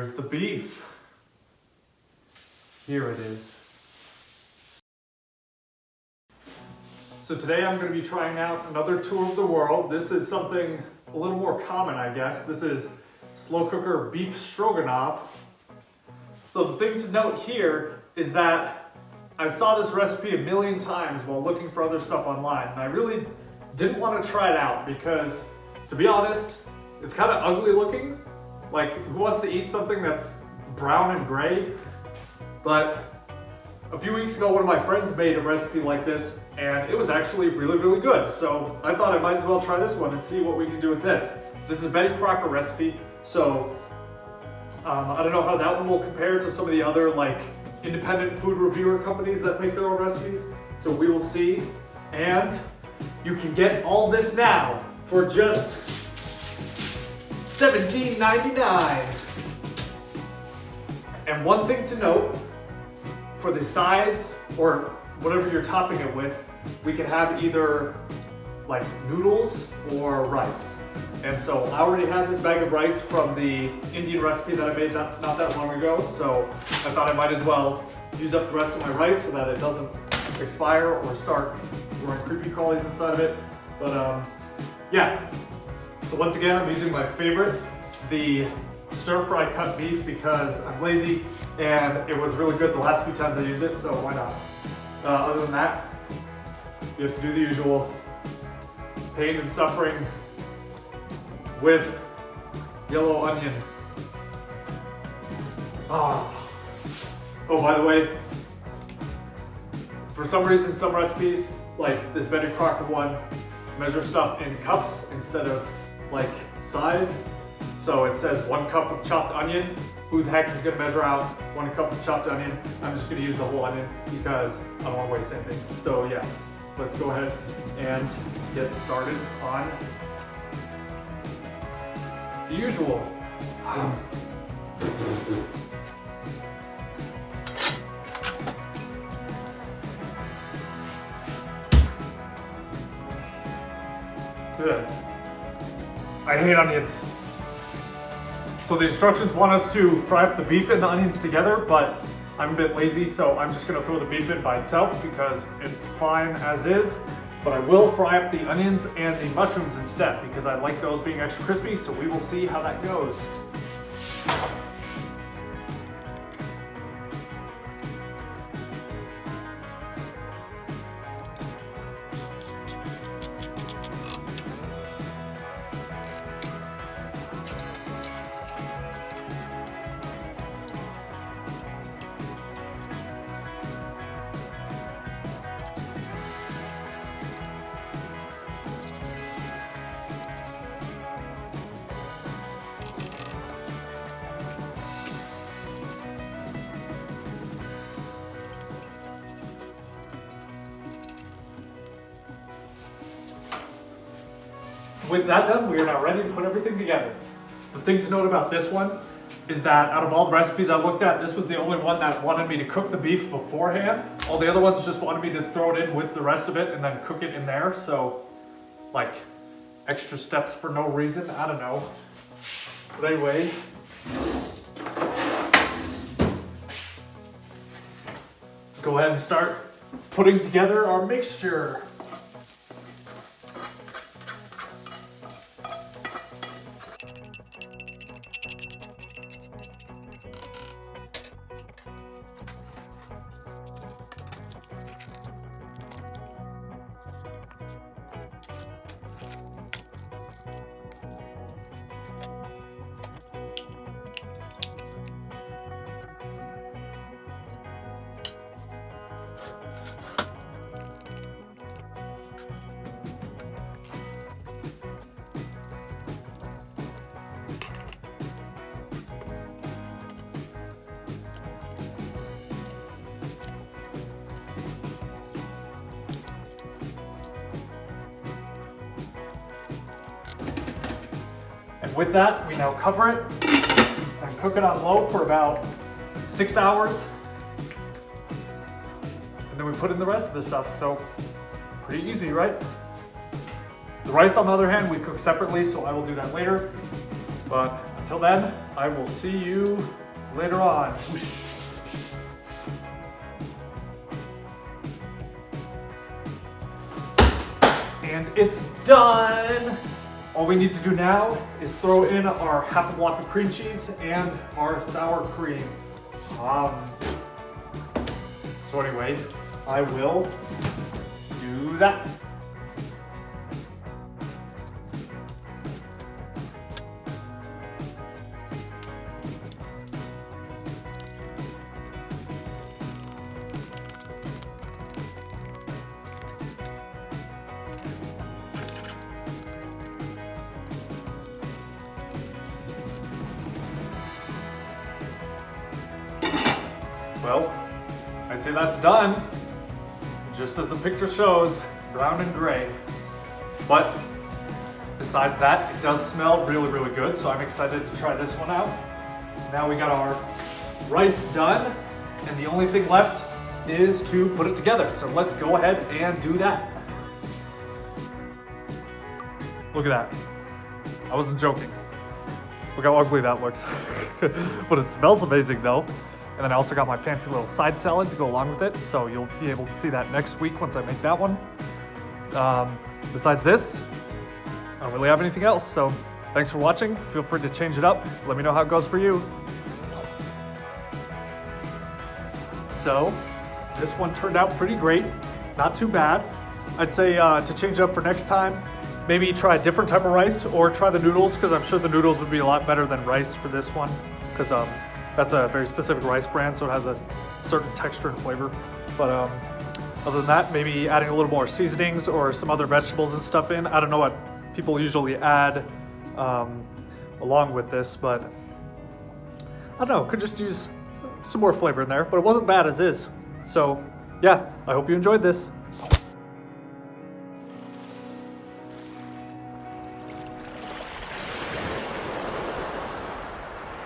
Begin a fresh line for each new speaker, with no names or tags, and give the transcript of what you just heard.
Where's the beef? Here it is. So today I'm going to be trying out another tour of the world. This is something a little more common, I guess. This is slow cooker beef stroganoff. So the thing to note here is that I saw this recipe a million times while looking for other stuff online, and I really didn't want to try it out because, to be honest, it's kind of ugly looking. Like, who wants to eat something that's brown and gray? But a few weeks ago, one of my friends made a recipe like this, and it was actually really, really good. So I thought I might as well try this one and see what we can do with this. This is a Betty Crocker recipe, so I don't know how that one will compare to some of the other like independent food reviewer companies that make their own recipes. So we will see. And you can get all this now for just $17.99. And one thing to note, for the sides or whatever you're topping it with, we can have either like noodles or rice. And so I already have this bag of rice from the Indian recipe that I made not that long ago, so I thought I might as well use up the rest of my rice so that it doesn't expire or start growing creepy crawlies inside of it. But yeah, so once again, I'm using my favorite, the stir-fry cut beef, because I'm lazy and it was really good the last few times I used it, so why not? Other than that, you have to do the usual pain and suffering with yellow onion. Oh, by the way, for some reason, some recipes, like this Betty Crocker one, measure stuff in cups instead of like size. So it says 1 cup of chopped onion. Who the heck is gonna measure out 1 cup of chopped onion? I'm just gonna use the whole onion because I don't wanna waste anything. So yeah, let's go ahead and get started on the usual. Good. I hate onions. So the instructions want us to fry up the beef and the onions together, but I'm a bit lazy, so I'm just gonna throw the beef in by itself because it's fine as is. But I will fry up the onions and the mushrooms instead because I like those being extra crispy, so we will see how that goes. With that done, we are now ready to put everything together. The thing to note about this one is that out of all the recipes I looked at, this was the only one that wanted me to cook the beef beforehand. All the other ones just wanted me to throw it in with the rest of it and then cook it in there. So, like, extra steps for no reason, I don't know. But anyway, let's go ahead and start putting together our mixture. And with that, we now cover it and cook it on low for about 6 hours. And then we put in the rest of the stuff, so pretty easy, right? The rice, on the other hand, we cook separately, so I will do that later. But Until then, I will see you later on. Whoosh. And it's done! All we need to do now is throw in our half a block of cream cheese and our sour cream. So anyway, I will do that. Well, I'd say that's done. Just as the picture shows, brown and gray. But besides that, it does smell really, really good, so I'm excited to try this one out. Now we got our rice done, and the only thing left is to put it together. So let's go ahead and do that. Look at that. I wasn't joking. Look how ugly that looks. But it smells amazing though. And then I also got my fancy little side salad to go along with it, so you'll be able to see that next week once I make that one. Besides this, I don't really have anything else, so thanks for watching. Feel free to change it up. Let me know how it goes for you. So, this one turned out pretty great. Not too bad. I'd say to change it up for next time, maybe try a different type of rice or try the noodles, because I'm sure the noodles would be a lot better than rice for this one, because that's a very specific rice brand, so it has a certain texture and flavor. But other than that, maybe adding a little more seasonings or some other vegetables and stuff in. I don't know what people usually add along with this, but I don't know, could just use some more flavor in there, but it wasn't bad as is. So yeah, I hope you enjoyed this.